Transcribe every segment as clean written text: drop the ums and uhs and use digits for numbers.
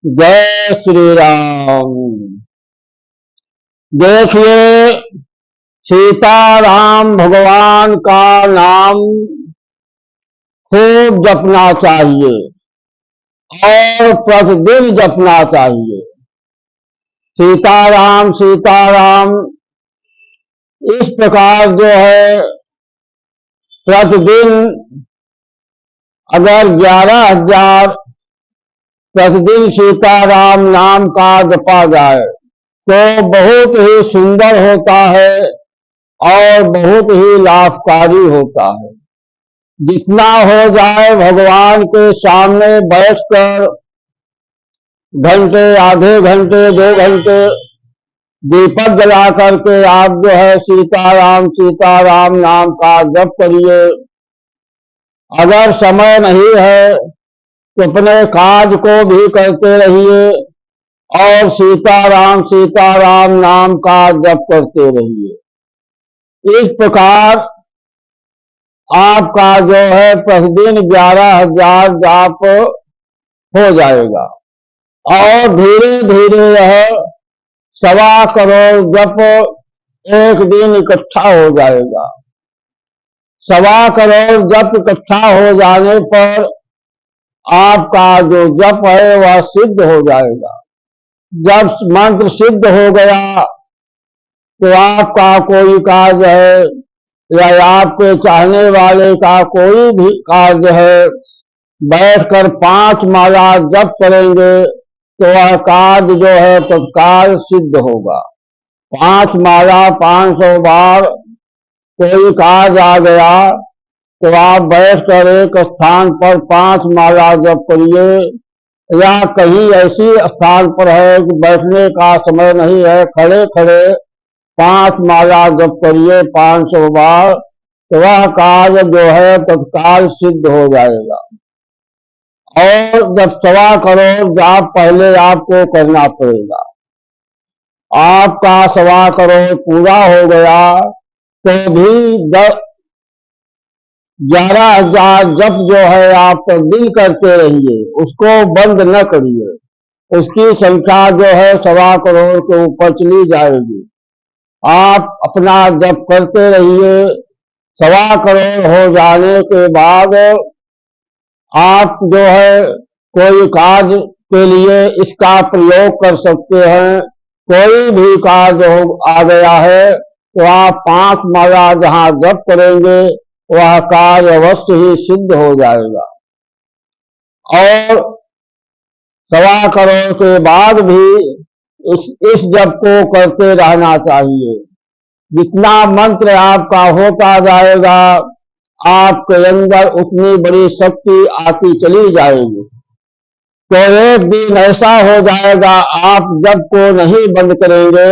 जय श्री राम। देखिए, सीताराम भगवान का नाम खूब जपना चाहिए और प्रतिदिन जपना चाहिए। सीताराम सीताराम इस प्रकार जो है प्रतिदिन अगर 11,000 प्रतिदिन सीताराम नाम का जपा जाए तो बहुत ही सुंदर होता है और बहुत ही लाभकारी होता है। जितना हो जाए भगवान के सामने बैठकर घंटे, आधे घंटे, 2 घंटे दीपक जला करके आप जो है सीताराम सीताराम नाम का जप करिए। अगर समय नहीं है तो अपने कार्य को भी करते रहिए और सीताराम सीताराम नाम का जप करते रहिए। इस प्रकार आपका जो है प्रतिदिन 11,000 जाप हो जाएगा और धीरे धीरे यह 1.25 करोड़ जप एक दिन इकट्ठा हो जाएगा। 1.25 करोड़ जप इकट्ठा हो जाने पर आपका जो जप है वह सिद्ध हो जाएगा। जब मंत्र सिद्ध हो गया तो आपका कोई कार्य है या आपके चाहने वाले का कोई भी कार्य है, बैठकर 5 माला जप करेंगे तो वह कार्य जो है तत्काल सिद्ध होगा। 5 माला 500 बार कोई कार्य आ गया तो आप बैठकर एक स्थान पर 5 माला जप करिए, या कहीं ऐसी स्थान पर है कि बैठने का समय नहीं है, खड़े खड़े 5 माला जप करिए 500 बार, तो वह कार्य जो है तत्काल सिद्ध हो जाएगा। और जब 1.25 करोड़ जाप पहले आपको करना पड़ेगा। आपका 1.25 करोड़ पूरा हो गया तो भी 11,000 जप जो है आप दिन करते रहिए, उसको बंद न करिए। उसकी संख्या जो है 1.25 करोड़ के ऊपर चली जाएगी। आप अपना जप करते रहिए। 1.25 करोड़ हो जाने के बाद आप जो है कोई कार्य के लिए इसका प्रयोग कर सकते हैं। कोई भी कार्य आ गया है तो आप 5 माला जहां जप करेंगे वह कार्य अवश्य ही सिद्ध हो जाएगा। और 1.25 करोड़ के बाद भी इस जप को करते रहना चाहिए। जितना मंत्र आपका होता जाएगा आपके अंदर उतनी बड़ी शक्ति आती चली जाएगी। तो एक दिन ऐसा हो जाएगा आप जप को नहीं बंद करेंगे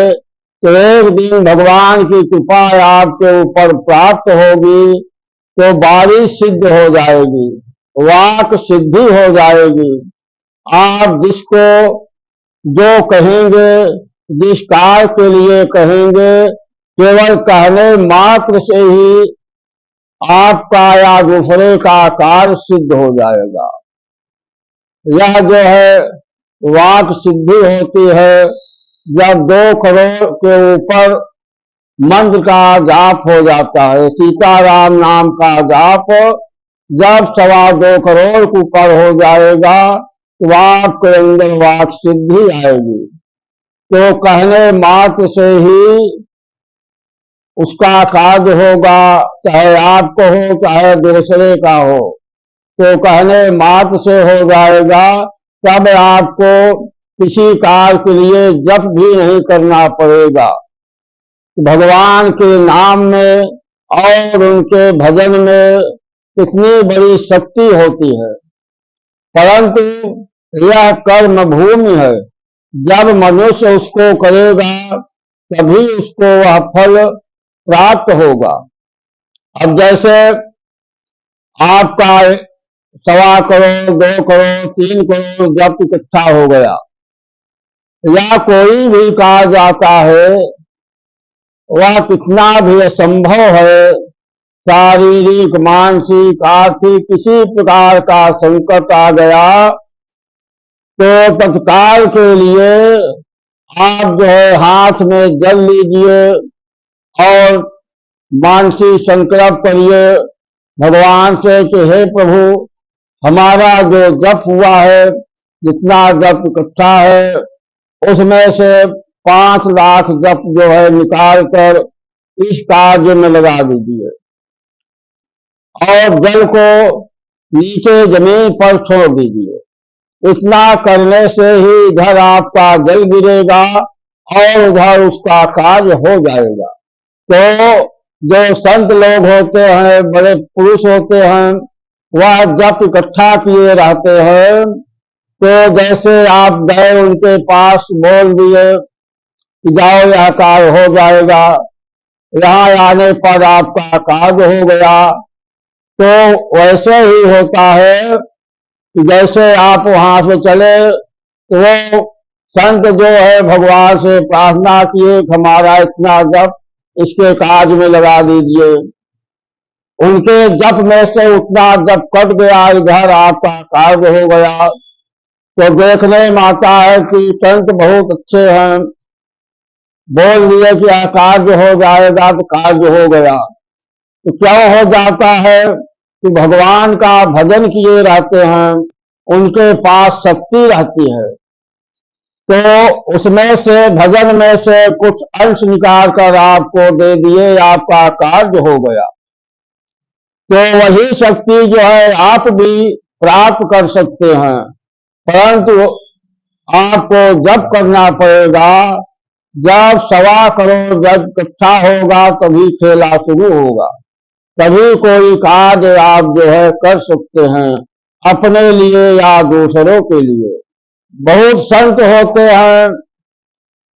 तो एक दिन भगवान की कृपा आपके ऊपर प्राप्त होगी तो बारिश सिद्ध हो जाएगी, वाक सिद्धि हो जाएगी। आप जिसको जो कहेंगे, जिस कार्य के लिए कहेंगे, केवल कहने मात्र से ही आपका या दूसरे का कार्य सिद्ध हो जाएगा। यह जो है वाक सिद्धि होती है जब 2 करोड़ के ऊपर मंत्र का जाप हो जाता है। सीताराम नाम का जाप जब 2.25 करोड़ के ऊपर हो जाएगा तो आपके अंदर वाक सिद्धि आएगी। तो कहने मात्र से ही उसका कार्य होगा, चाहे आपको हो चाहे दूसरे का हो, तो कहने मात्र से हो जाएगा। तब आपको किसी कार्य के लिए जप भी नहीं करना पड़ेगा। भगवान के नाम में और उनके भजन में कितनी बड़ी शक्ति होती है, परंतु यह कर्म भूमि है। जब मनुष्य उसको करेगा तभी उसको वह फल प्राप्त होगा। अब जैसे आपका 1.25 करोड़ 2 करोड़ 3 करोड़ जब इकट्ठा हो गया, या कोई भी कार्य आता है वह कितना भी असंभव है, शारीरिक मानसिक आर्थिक किसी प्रकार का संकट आ गया तो तत्काल के लिए आप जो है हाथ में जल लीजिए और मानसिक संकल्प करिए भगवान से कि हे प्रभु, हमारा जो जप हुआ है, जितना जप इकट्ठा है, उसमें से 5 लाख जप जो है निकाल कर इस कार्य में लगा दीजिए और जल को नीचे जमीन पर छोड़ दीजिए। इतना करने से ही इधर आपका जल गिरेगा और उधर उसका कार्य हो जाएगा। तो जो संत लोग होते हैं, बड़े पुरुष होते हैं, वह जप इकट्ठा किए रहते हैं। तो जैसे आप गए उनके पास, बोल दिए कि जाओ यह कार्य हो जाएगा, यहाँ आने पर आपका कार्य हो गया। तो वैसे ही होता है कि जैसे आप वहां से चले तो वो संत जो है भगवान से प्रार्थना किए कि हमारा इतना जप इसके कार्य में लगा दीजिए। उनके जप में से उतना जप कट गया, इधर आपका कार्य हो गया। तो देखने में आता है कि संत बहुत अच्छे हैं, बोल दिए कि यह कार्य हो जाएगा तो कार्य हो गया। तो क्या हो जाता है कि भगवान का भजन किए रहते हैं, उनके पास शक्ति रहती है, तो उसमें से भजन में से कुछ अंश निकाल कर आपको दे दिए, आपका कार्य हो गया। तो वही शक्ति जो है आप भी प्राप्त कर सकते हैं, परंतु आपको जब करना पड़ेगा, जब 1.25 करोड़ जब इकट्ठा होगा तभी खेला शुरू होगा, तभी कोई कार्य आप जो है कर सकते हैं, अपने लिए या दूसरों के लिए। बहुत संत होते हैं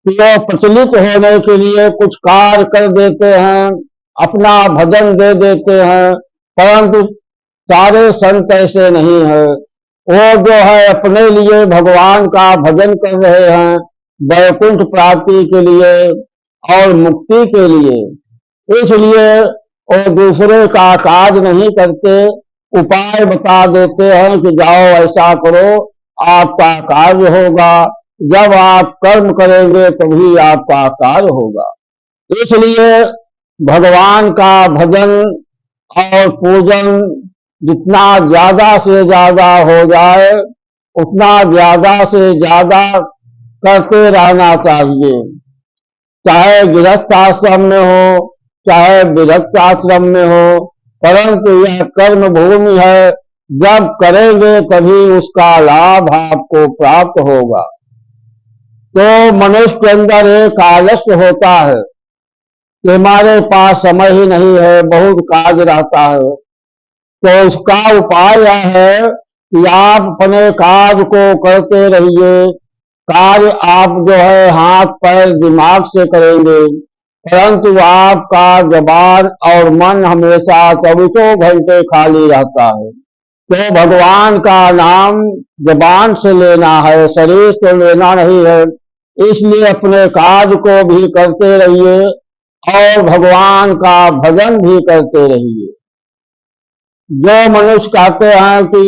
कि वो प्रचलित होने के लिए कुछ कार्य कर देते हैं, अपना भजन दे देते हैं, परंतु सारे संत ऐसे नहीं है। वो जो है अपने लिए भगवान का भजन कर रहे हैं, वैकुंठ प्राप्ति के लिए और मुक्ति के लिए। इसलिए वो दूसरे का कार्य नहीं करते, उपाय बता देते हैं कि जाओ ऐसा करो, आपका कार्य होगा। जब आप कर्म करेंगे तभी आपका कार्य होगा। इसलिए भगवान का भजन और पूजन जितना ज्यादा से ज्यादा हो जाए, उतना ज्यादा से ज्यादा करते रहना चाहिए। चाहे गृहस्थ आश्रम में हो, चाहे विरक्त आश्रम में हो, परंतु यह कर्म भूमि है, जब करेंगे तभी उसका लाभ आपको प्राप्त होगा। तो मनुष्य के अंदर एक आलस्य होता है कि हमारे पास समय ही नहीं है, बहुत कार्य रहता है। तो उसका उपाय यह है कि आप अपने कार्य को करते रहिए। कार्य आप जो है हाथ पैर दिमाग से करेंगे, परंतु आपका जबान और मन हमेशा 24 घंटे खाली रहता है। तो भगवान का नाम जबान से लेना है, शरीर से लेना नहीं है। इसलिए अपने कार्य को भी करते रहिए और भगवान का भजन भी करते रहिए। जो मनुष्य कहते हैं कि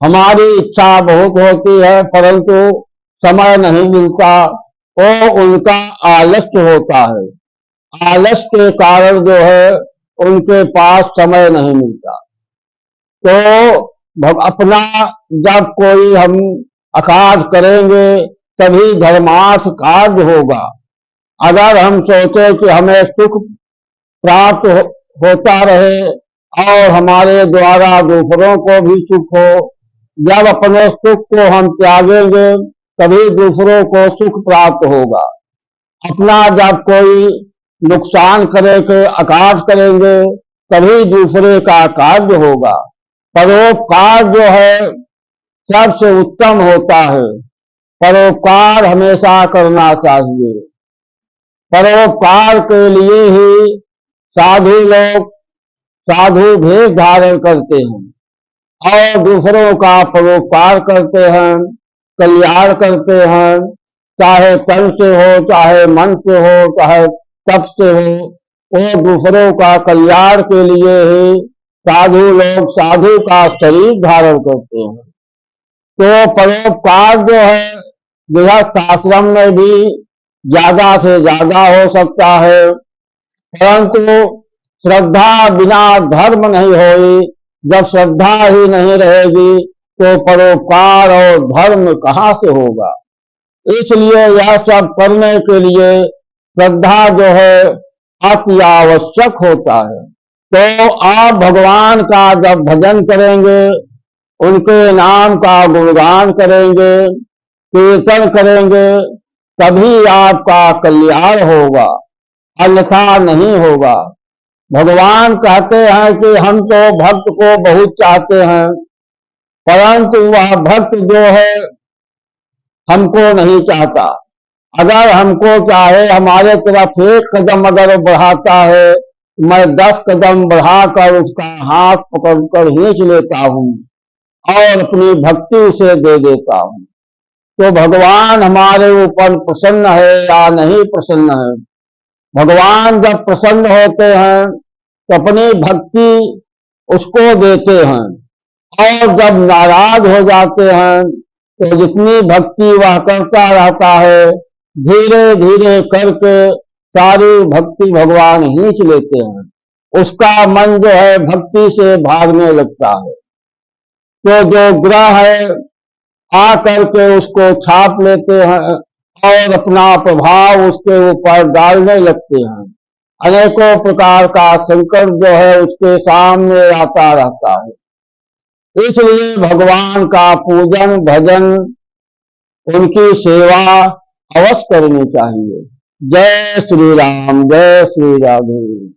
हमारी इच्छा बहुत होती है परंतु समय नहीं मिलता, वो उनका आलस्य होता है। आलस्य के कारण जो है उनके पास समय नहीं मिलता। तो अपना जब कोई हम अकार्य करेंगे तभी धर्मार्थ कार्य होगा। अगर हम सोचे कि हमें सुख प्राप्त होता रहे और हमारे द्वारा दूसरों को भी सुख हो, जब अपने सुख को हम त्यागेंगे तभी दूसरों को सुख प्राप्त होगा। अपना जब कोई नुकसान करे के अकार्य करेंगे तभी दूसरे का कार्य होगा। परोपकार जो है सबसे उत्तम होता है, परोपकार हमेशा करना चाहिए। परोपकार के लिए ही साधु लोग साधु भेष धारण करते हैं और दूसरों का परोपकार करते हैं, कल्याण करते हैं, चाहे तन से हो, चाहे मन से हो, चाहे तप से हो। वो दूसरों का कल्याण के लिए ही साधु लोग साधु का शरीर धारण करते हैं। तो परोपकार जो है गृहस्थ आश्रम में भी ज्यादा से ज्यादा हो सकता है, परंतु श्रद्धा बिना धर्म नहीं होगी। जब श्रद्धा ही नहीं रहेगी तो परोपकार और धर्म कहाँ से होगा। इसलिए यह सब करने के लिए श्रद्धा जो है अति आवश्यक होता है। तो आप भगवान का जब भजन करेंगे, उनके नाम का गुणगान करेंगे, कीर्तन करेंगे, तभी आपका कल्याण होगा, अन्यथा नहीं होगा। भगवान कहते हैं कि हम तो भक्त को बहुत चाहते हैं, परंतु वह भक्त जो है हमको नहीं चाहता। अगर हमको चाहे, हमारे तरफ एक कदम अगर बढ़ाता है, मैं 10 कदम बढ़ाकर उसका हाथ पकड़कर खींच लेता हूँ और अपनी भक्ति उसे दे देता हूँ। तो भगवान हमारे ऊपर प्रसन्न है या नहीं प्रसन्न है। भगवान जब प्रसन्न होते हैं तो अपनी भक्ति उसको देते हैं, और जब नाराज हो जाते हैं तो जितनी भक्ति वह करता रहता है, धीरे धीरे करके सारी भक्ति भगवान खींच लेते हैं। उसका मन जो है भक्ति से भागने लगता है। तो जो ग्रह है आकर के उसको छाप लेते हैं और अपना प्रभाव उसके ऊपर डालने लगते हैं। अनेकों प्रकार का संकट जो है उसके सामने आता रहता है। इसलिए भगवान का पूजन भजन, उनकी सेवा अवश्य करनी चाहिए। जय श्री राम, जय श्री राधे।